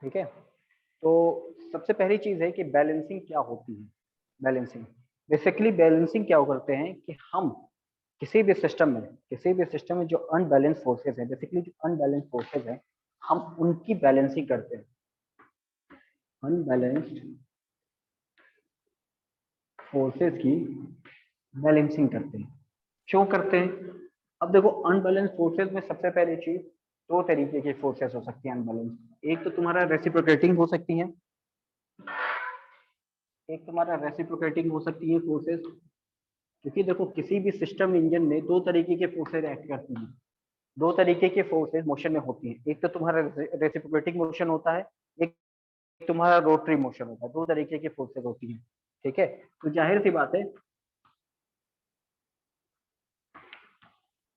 ठीक है। तो सबसे पहली चीज है कि बैलेंसिंग क्या होती है। बैलेंसिंग बेसिकली बैलेंसिंग क्या करते हैं कि हम किसी भी सिस्टम में जो अनबैलेंस फोर्सेस है, बेसिकली जो अनबैलेंस फोर्सेस है, हम उनकी बैलेंसिंग करते हैं। अनबैलेंस्ड फोर्सेस की बैलेंसिंग करते हैं। क्यों करते हैं? अब देखो, अनबैलेंस फोर्सेस में सबसे पहली चीज, दो तरीके की फोर्सेस हो सकती है अनबैलेंस। एक तो तुम्हारा रेसिप्रोकेटिंग हो सकती है, एक तुम्हारा रेसिप्रोकेटिंग हो सकती है फोर्सेस। क्योंकि देखो, किसी भी सिस्टम इंजन में दो तरीके के फोर्सेस एक्ट करती हैं, दो तरीके के फोर्सेस मोशन में होती हैं। एक तो तुम्हारा रेसिप्रोकेटिंग मोशन होता है, एक तुम्हारा रोटरी मोशन होता है। दो तरीके की फोर्सेस होती हैं। ठीक है। तो जाहिर सी बात है,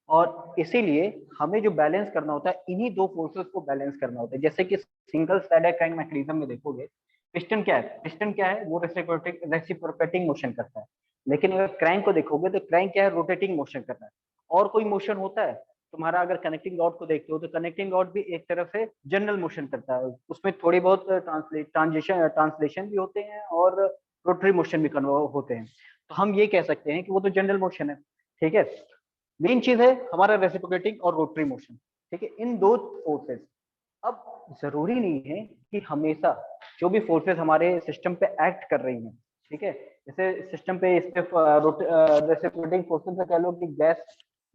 और इसीलिए हमें जो बैलेंस करना होता है, इन्हीं दो फोर्सेस को बैलेंस करना होता है। जैसे कि सिंगल साइडेड क्रैंक मैकेनिज्म में देखोगे, पिस्टन क्या है, वो रेसिप्रोकेटिंग मोशन करता है। लेकिन अगर क्रैंक को देखोगे तो क्रैंक क्या है, रोटेटिंग मोशन करता है। और कोई मोशन होता है तुम्हारा, अगर कनेक्टिंग रॉड को देखते हो तो कनेक्टिंग रॉड भी एक तरफ से जनरल मोशन करता है। उसमें थोड़ी बहुत ट्रांसलेशन भी होते हैं और रोटरी मोशन भी होते हैं। तो हम ये कह सकते हैं कि वो तो जनरल मोशन है। ठीक है। मेन चीज है हमारा रेसिप्रोकेटिंग और रोटरी मोशन। ठीक है, इन दो फोर्सेस। अब जरूरी नहीं है कि हमेशा जो भी फोर्सेस हमारे सिस्टम पे एक्ट कर रही हैं, ठीक है, जैसे सिस्टम पे इस पे रेसिप्रोकेटिंग फोर्सेस से कह लो कि गैस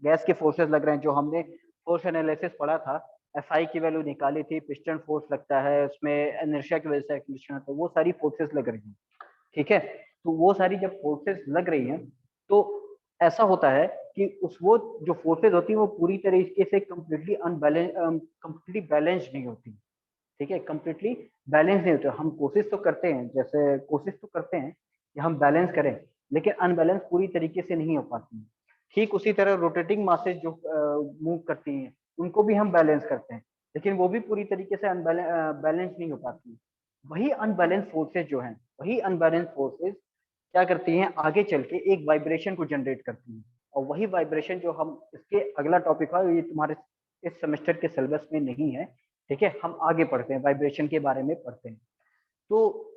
गैस के फोर्सेस लग रहे हैं। जो हमने फोर्स एनालिसिस पढ़ा था, एफआई की वैल्यू निकाली थी, पिस्टन फोर्स लगता है उसमें, इनर्शिया की वजह से एक्सलेशन होता है, वो सारी फोर्सेस लग रही हैं। ठीक है। तो वो सारी जब फोर्सेस लग रही हैं, तो ऐसा होता है कि उस वो जो फोर्सेस होती है वो पूरी तरीके से कंप्लीटली बैलेंस नहीं होती। ठीक है, कंप्लीटली बैलेंस नहीं होते। हम कोशिश तो करते हैं, जैसे कोशिश तो करते हैं कि हम बैलेंस करें, लेकिन अनबैलेंस पूरी तरीके से नहीं हो पाती है। ठीक उसी तरह रोटेटिंग मासेस जो मूव करती हैं, उनको भी हम बैलेंस करते हैं, लेकिन वो भी पूरी तरीके से बैलेंस नहीं हो पाती है। वही अनबैलेंस फोर्सेज जो हैं, वही अनबैलेंस फोर्सेज क्या करती हैं, आगे चल के एक वाइब्रेशन को जनरेट करती हैं। और वही वाइब्रेशन जो हम, इसके अगला टॉपिक है, ये तुम्हारे इस सेमेस्टर के सिलेबस में नहीं है। ठीक है, हम आगे पढ़ते हैं, वाइब्रेशन के बारे में पढ़ते हैं। तो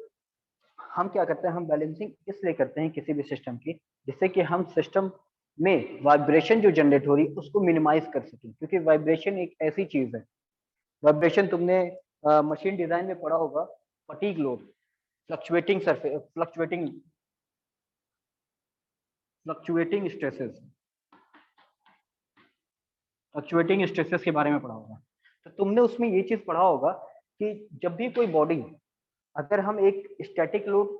हम क्या करते हैं, हम बैलेंसिंग इसलिए करते हैं किसी भी सिस्टम की, जिससे कि हम सिस्टम में वाइब्रेशन जो जनरेट हो रही है उसको मिनिमाइज कर सकें। क्योंकि वाइब्रेशन एक ऐसी चीज है, वाइब्रेशन तुमने मशीन डिजाइन में पढ़ा होगा, fatigue load, fluctuating surface, fluctuating stresses fluctuating stresses के बारे में पढ़ा होगा। तो तुमने उसमें ये चीज पढ़ा होगा कि जब भी कोई बॉडी, अगर हम एक स्टैटिक लोड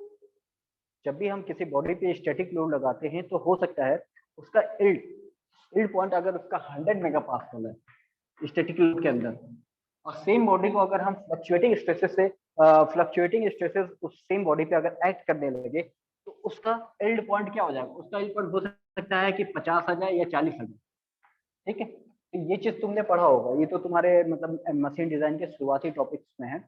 जब भी हम किसी बॉडी पे स्टैटिक लोड लगाते हैं, तो हो सकता है उसका इल्ड इल्ड पॉइंट अगर उसका 100 मेगा पास्कल है स्टैटिक लोड के अंदर, और सेम बॉडी को अगर हम फ्लक्चुएटिंग स्ट्रेसेस उस सेम बॉडी पे अगर एक्ट करने लगे, तो उसका इल्ड पॉइंट क्या हो जाएगा, उसका इल्ड पॉइंट हो सकता है कि 50 आ जाए या 40 आ जाए। ठीक है, तो ये चीज तुमने पढ़ा होगा, ये तो तुम्हारे मतलब मशीन डिजाइन के शुरुआती टॉपिक्स में है।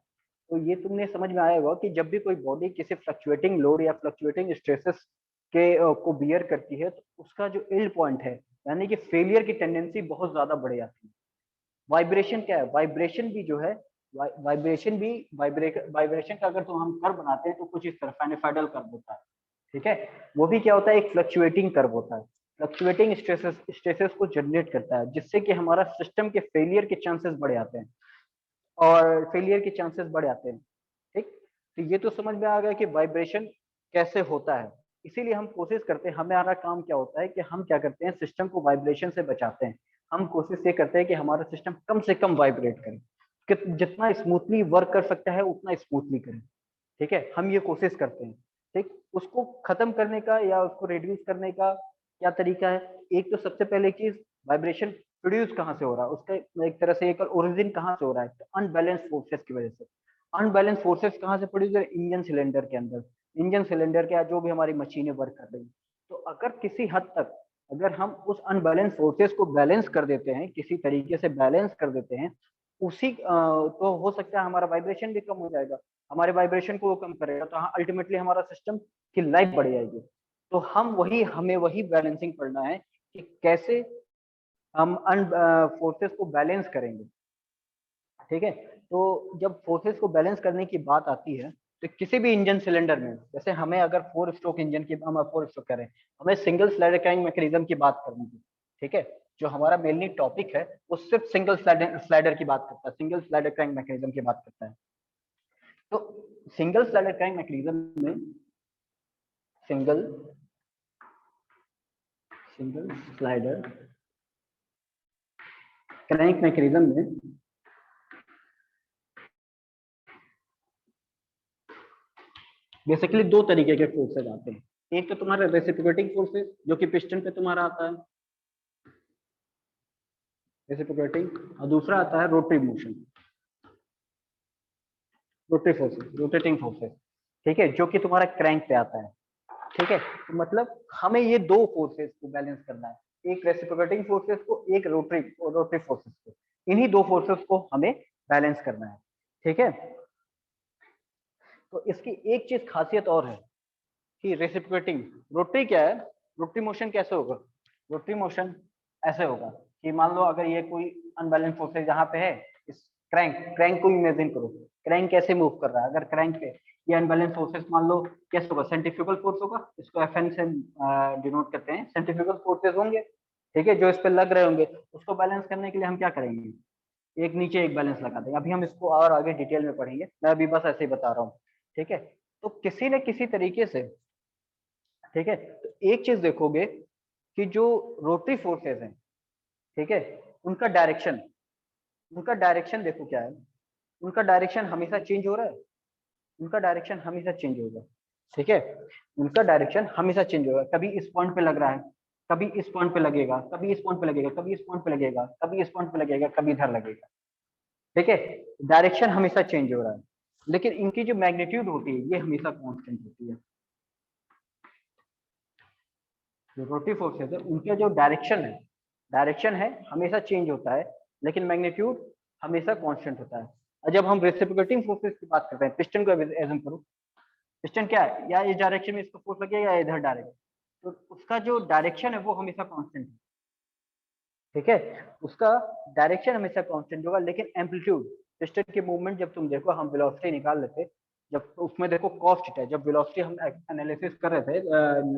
तो ये तुमने समझ में आया होगा कि जब भी कोई बॉडी किसी फ्लक्चुएटिंग लोड या फ्लक्चुएटिंग स्ट्रेसेस के को बियर करती है, तो उसका जो इल्ड पॉइंट है, यानी कि फेलियर की टेंडेंसी बहुत ज्यादा बढ़ जाती है। वाइब्रेशन क्या है, वाइब्रेशन भी जो है, वाइब्रेशन भी वाइब्रेशन का अगर तो हम कर्व बनाते हैं तो कुछ इस तरह साइनसॉइडल कर्व होता है। ठीक है, वो भी क्या होता है, एक फ्लक्चुएटिंग कर्व होता है। फ्लक्चुएटिंग स्ट्रेसेस को जनरेट करता है, जिससे कि हमारा सिस्टम के फेलियर के चांसेस बढ़ जाते हैं, और फेलियर के चांसेस बढ़ जाते हैं। ठीक, तो ये तो समझ में आ गया कि वाइब्रेशन कैसे होता है। इसीलिए हम कोशिश करते हैं, हमारा काम क्या होता है कि हम क्या करते हैं, सिस्टम को वाइब्रेशन से बचाते हैं। हम कोशिश ये करते हैं कि हमारा सिस्टम कम से कम वाइब्रेट करे, कि जितना स्मूथली वर्क कर सकता है उतना स्मूथली करें। ठीक है, हम ये कोशिश करते हैं। ठीक, उसको खत्म करने का या उसको रिड्यूस करने का क्या तरीका है? एक तो सबसे पहले चीज, वाइब्रेशन प्रोड्यूस कहाँ से हो रहा है, उसका एक तरह से एक ओरिजिन कहाँ से हो रहा है, तो अनबैलेंस फोर्सेस की वजह से। अनबैलेंस फोर्सेस कहाँ से प्रोड्यूस है, इंजन सिलेंडर के अंदर, इंजन सिलेंडर के जो भी हमारी मशीनें वर्क कर रही हैं। तो अगर किसी हद तक, अगर हम उस अनबैलेंस फोर्सेस को बैलेंस कर देते हैं, किसी तरीके से बैलेंस कर देते हैं, तो हो सकता है हमारा वाइब्रेशन भी कम हो जाएगा। हमारे वाइब्रेशन को वो कम करेगा, तो अल्टीमेटली हमारा सिस्टम की लाइफ बढ़ जाएगी। तो हमें वही बैलेंसिंग पढ़ना है कि कैसे हम अन फोर्सेस को बैलेंस करेंगे। ठीक है। तो जब फोर्सेस को बैलेंस करने की बात आती है तो किसी भी इंजन सिलेंडर में, जैसे हमें अगर 4 स्ट्रोक इंजन की, हम 4 स्ट्रोक कह रहे हैं, हमें सिंगल स्लाइडर क्रैंक मैकेनिज्म की बात करनी थी। ठीक है, जो हमारा मेनली टॉपिक है वो सिर्फ सिंगल स्लाइडर की बात करता है, सिंगल स्लाइडर क्रैंक मैकेनिज्म की बात करता है। तो सिंगल स्लाइडर क्रैंक मैकेनिज्म में single single slider crank mechanism में बेसिकली दो तरीके के फोर्सेज आते हैं। एक तो तुम्हारा रेसिप्रोकेटिंग फोर्सेज जो कि पिस्टन पे तुम्हारा आता है, रेसिप्रोकेटिंग, और दूसरा आता है rotary motion, rotary forces, rotating forces. ठीक है, जो कि तुम्हारा क्रैंक पे आता है। ठीक है, तो मतलब हमें ये दो फोर्सेस को बैलेंस करना है, एक रेसिप्रोकेटिंग फोर्सेस को, एक रोटरी रोटरी फोर्सेस को। इन्हीं दो फोर्सेस को हमें बैलेंस करना है। ठीक है, तो इसकी एक चीज खासियत और है कि रेसिप्रोकेटिंग, रोटरी क्या है, रोटरी मोशन कैसे होगा, रोटरी मोशन ऐसे होगा कि मान लो अगर ये कोई अनबैलेंस फोर्स है जहां पे है, इस क्रैंक क्रैंक को इमेजिन करो, क्रैंक कैसे मूव कर रहा है, अगर क्रैंक पे ये अनबैलेंस फोर्सेस मान लो कैसे होगा, सेंट्रीफ्यूगल फोर्स होगा, इसको एफएन से डिनोट करते हैं, सेंट्रीफ्यूगल फोर्सेस होंगे। ठीक है, जो इस पे लग रहे होंगे, उसको बैलेंस करने के लिए हम क्या करेंगे, एक नीचे एक बैलेंस लगा देंगे। अभी हम इसको और आगे डिटेल में पढ़ेंगे, मैं अभी बस ऐसे ही बता रहा हूँ। ठीक है, तो किसी न किसी तरीके से, ठीक है, तो एक चीज देखोगे कि जो रोटरी फोर्सेस हैं, ठीक है, उनका डायरेक्शन, उनका डायरेक्शन देखो क्या है, उनका डायरेक्शन हमेशा चेंज हो रहा है, उनका डायरेक्शन हमेशा चेंज होगा। ठीक है, उनका डायरेक्शन हमेशा चेंज होगा, कभी इस पॉइंट पे लग रहा है, कभी इस पॉइंट पे लगेगा, कभी इस पॉइंट पे लगेगा, कभी इस पॉइंट पे लगेगा, कभी इस पॉइंट पे लगेगा, कभी इधर लगेगा। ठीक है, डायरेक्शन हमेशा चेंज हो रहा है, लेकिन इनकी जो मैग्नीट्यूड होती है ये हमेशा कांस्टेंट होती है। जो रोटरी फोर्सेस है उनके जो डायरेक्शन है हमेशा चेंज होता है, लेकिन मैग्नीट्यूड हमेशा कांस्टेंट होता है। और जब हम रेसिप्रोकेटिंग फोर्सेस की बात करते हैं, पिस्टन को एज्यूम करो, पिस्टन क्या है, या इस डायरेक्शन में इसको फोर्स लगेगा या इधर डायरेक्ट, तो उसका जो डायरेक्शन है वो हमेशा कांस्टेंट है। ठीक है, उसका डायरेक्शन हमेशा कांस्टेंट होगा, लेकिन एम्पलीट्यूड, पिस्टन की मूवमेंट जब तुम देखो, हम वेलोसिटी निकाल लेते, जब उसमें देखो कॉस थीटा, जब वेलोसिटी हम एनालिसिस कर रहे थे,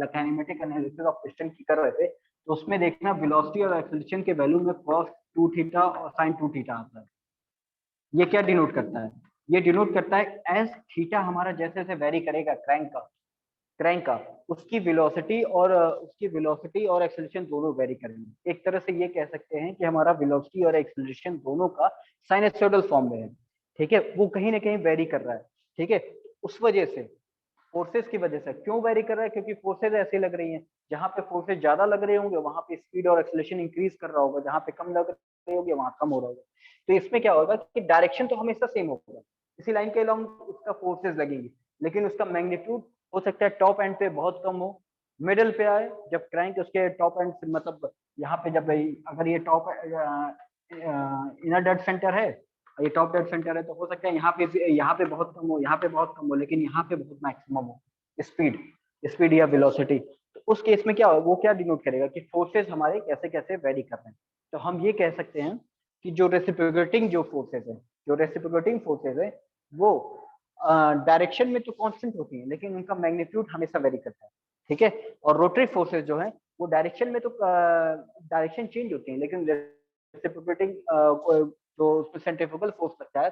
काइनेमेटिक एनालिसिस ऑफ पिस्टन की कर रहे थे, तो उसमें देखना वेलोसिटी और एक्सेलरेशन के वैल्यू में कॉस 2 थीटा और साइन 2 थीटा आता है। ये क्या डिनोट करता है, ये डिनोट करता है एज थीटा हमारा जैसे जैसे वेरी करेगा क्रैंक का उसकी वेलोसिटी और एक्सेलरेशन दोनों वेरी करेंगे। एक तरह से ये कह सकते हैं कि हमारा वेलोसिटी और एक्सेलरेशन दोनों का साइनसोइडल फॉर्म में है। ठीक है, वो कहीं ना कहीं वेरी कर रहा है। ठीक है, उस वजह से, फोर्सेस की वजह से क्यों वेरी कर रहा है, क्योंकि फोर्सेस ऐसी लग रही हैं, जहां पे फोर्सेस ज्यादा लग रहे होंगे वहां पे स्पीड और एक्सेलरेशन इंक्रीज कर रहा होगा, जहां पे कम लग रहे होंगे वहां कम हो रहा होगा। तो इसमें क्या होगा कि डायरेक्शन तो हमेशा सेम होगा, इसी लाइन के अलोंग उसका फोर्सेस लगेंगे, लेकिन उसका मैग्नीट्यूड हो सकता है टॉप एंड पे बहुत कम हो, मिडिल पे आए, जब क्रैंक उसके टॉप एंड से, मतलब यहाँ पे जब अगर ये टॉप इनर डेड सेंटर है, ये टॉप डेड सेंटर है, तो हो सकता है यहाँ पे बहुत कम हो, यहाँ पे बहुत कम हो, लेकिन यहाँ पे बहुत मैक्सिमम हो स्पीड, स्पीड या वेलोसिटी। तो उस केस में क्या हो, वो क्या डिनोट करेगा कि फोर्सेस हमारे कैसे कैसे वेरी कर रहे हैं। तो हम ये कह सकते हैं कि जो रेसिप्रोकेटिंग फोर्सेस है वो डायरेक्शन में तो कांस्टेंट होती है, लेकिन उनका मैग्नीट्यूड हमेशा वेरी करता है। ठीक है, और रोटरी फोर्सेस जो है वो डायरेक्शन में तो डायरेक्शन चेंज होती है, लेकिन रेसिप्रोकेटिंग जो उसमें सेंट्रीफ्यूगल फोर्स लगता है,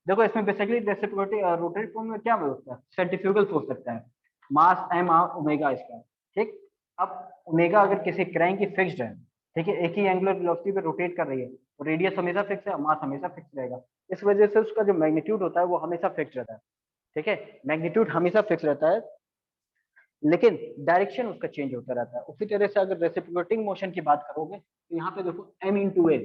देखो इसमें बेसिकली रेसिप्रोकेटिंग रोटरी फॉर्म में क्या होता है, सेंट्रीफ्यूगल फोर्स लगता है, मास एम आर ओमेगा स्क्वायर। ठीक, अब ओमेगा अगर किसी क्रैंक की फिक्स्ड है, ठीक है, एक ही एंगुलर वेलोसिटी पे रोटेट कर रही है, तो रेडियस हमेशा फिक्स है, मास हमेशा फिक्स रहेगा, इस वजह से उसका जो मैग्नीट्यूड होता है वो हमेशा फिक्स रहता है। ठीक है, मैग्नीट्यूड हमेशा फिक्स रहता है, लेकिन डायरेक्शन उसका चेंज होता रहता है। उसी तरह से अगर रेसिप्रोकेटिंग मोशन की बात करोगे तो यहाँ पे देखो m इंटू ए,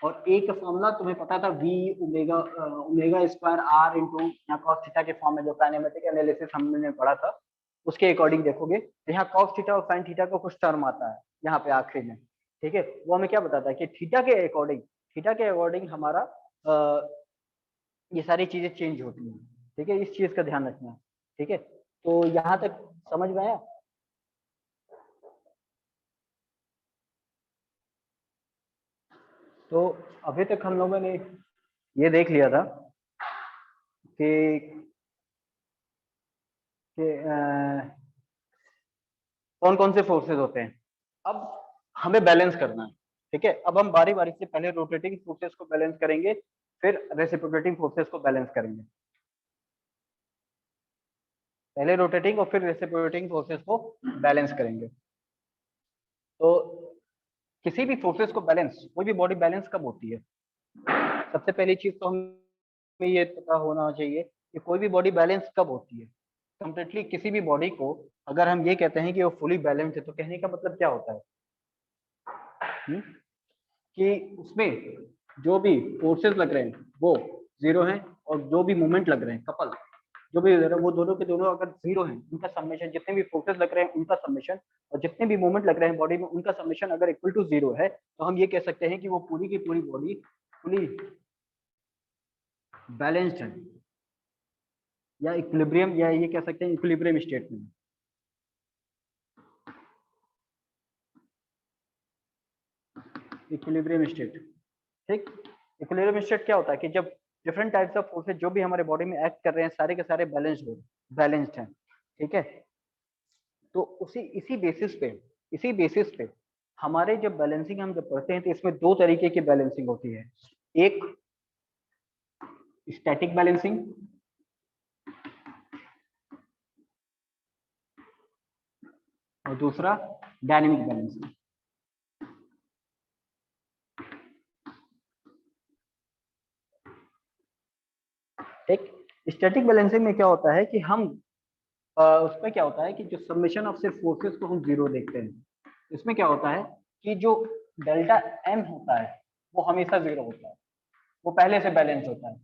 और ए का फॉर्मूला तुम्हें पता था v omega square r into यहाँ कॉस थीटा के फॉर्म में, जो काइनेमेटिक एनालिसिस हमने पढ़ा था उसके अकॉर्डिंग देखोगे तो यहाँ कॉस थीटा और साइन थीटा का कुछ टर्म आता है यहाँ पे आखिरी में। ठीक है, वो हमें क्या बताता है कि थीटा के अकॉर्डिंग हमारा ये सारी चीजें चेंज होती हैं। ठीक है, इस चीज का ध्यान रखना। ठीक है, तो यहाँ तक समझ में आया। तो अभी तक हम लोगों ने ये देख लिया था कि कौन कौन से फोर्सेस होते हैं। अब हमें बैलेंस करना है, ठीक है। अब हम बारी बारी से पहले रोटेटिंग फोर्सेस को बैलेंस करेंगे, फिर रेसिप्रोकेटिंग फोर्सेस को बैलेंस करेंगे। पहले रोटेटिंग और फिर रेसिप्रोकेटिंग फोर्सेस को बैलेंस करेंगे। तो किसी भी फोर्सेस को बैलेंस, कोई भी बॉडी बैलेंस कब होती है? सबसे पहली चीज तो हमें ये पता होना चाहिए कि कोई भी बॉडी बैलेंस कब होती है। कंप्लीटली किसी भी बॉडी को अगर हम ये कहते हैं कि वो फुली बैलेंस है, तो कहने का मतलब क्या होता है? कि उसमें जो भी फोर्सेस लग रहे हैं वो जीरो हैं, और जो भी मूवमेंट लग रहे हैं कपल जो भी वो दोनों के दोनों अगर जीरो हैं, उनका समेशन, जितने भी फोर्सेस लग रहे हैं उनका समेशन और जितने भी मूवमेंट लग रहे हैं बॉडी में उनका समेशन अगर इक्वल टू जीरो है, तो हम ये कह सकते हैं कि वो पूरी की पूरी बॉडी फुली बैलेंस्ड है, या इक्विलिब्रियम, या ये कह सकते हैं इक्विलिब्रियम स्टेट में। इक्विलिब्रियम स्टेट, ठीक। इक्विलिब्रियम स्टेट क्या होता है कि जब डिफरेंट टाइप्स ऑफ फोर्सेस जो भी हमारे बॉडी में एक्ट कर रहे हैं सारे के सारे बैलेंस्ड हैं, ठीक है। तो इसी बेसिस पे हमारे जब बैलेंसिंग हम जब पढ़ते हैं तो इसमें दो तरीके की बैलेंसिंग होती है। एक स्टैटिक बैलेंसिंग और दूसरा डायनेमिक बैलेंसिंग। ठीक। स्टैटिक बैलेंसिंग में क्या होता है कि हम उसमें क्या होता है कि जो समेशन ऑफ सिर्फ फोर्सेस को हम जीरो देखते हैं। इसमें क्या होता है कि जो डेल्टा एम होता है वो हमेशा जीरो होता है, वो पहले से बैलेंस होता है।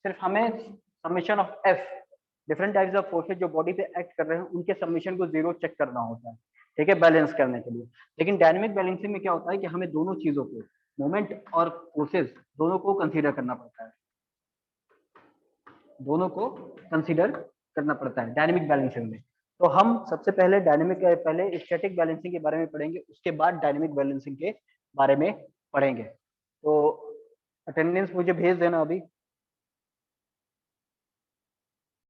सिर्फ हमें summation of F, different types of forces जो बॉडी पे एक्ट कर रहे हैं उनके समेशन को जीरो चेक करना होता है, ठीक है, बैलेंस करने के लिए। लेकिन डायनेमिक बैलेंसिंग में क्या होता है कि हमें दोनों चीजों को, मोमेंट और फोर्सेस दोनों को कंसीडर करना पड़ता है, दोनों को कंसीडर करना पड़ता है डायनेमिक बैलेंसिंग में। तो हम सबसे पहले पहले स्टैटिक बैलेंसिंग के बारे में पढ़ेंगे, उसके बाद डायनेमिक बैलेंसिंग के बारे में पढ़ेंगे। तो अटेंडेंस मुझे भेज देना अभी।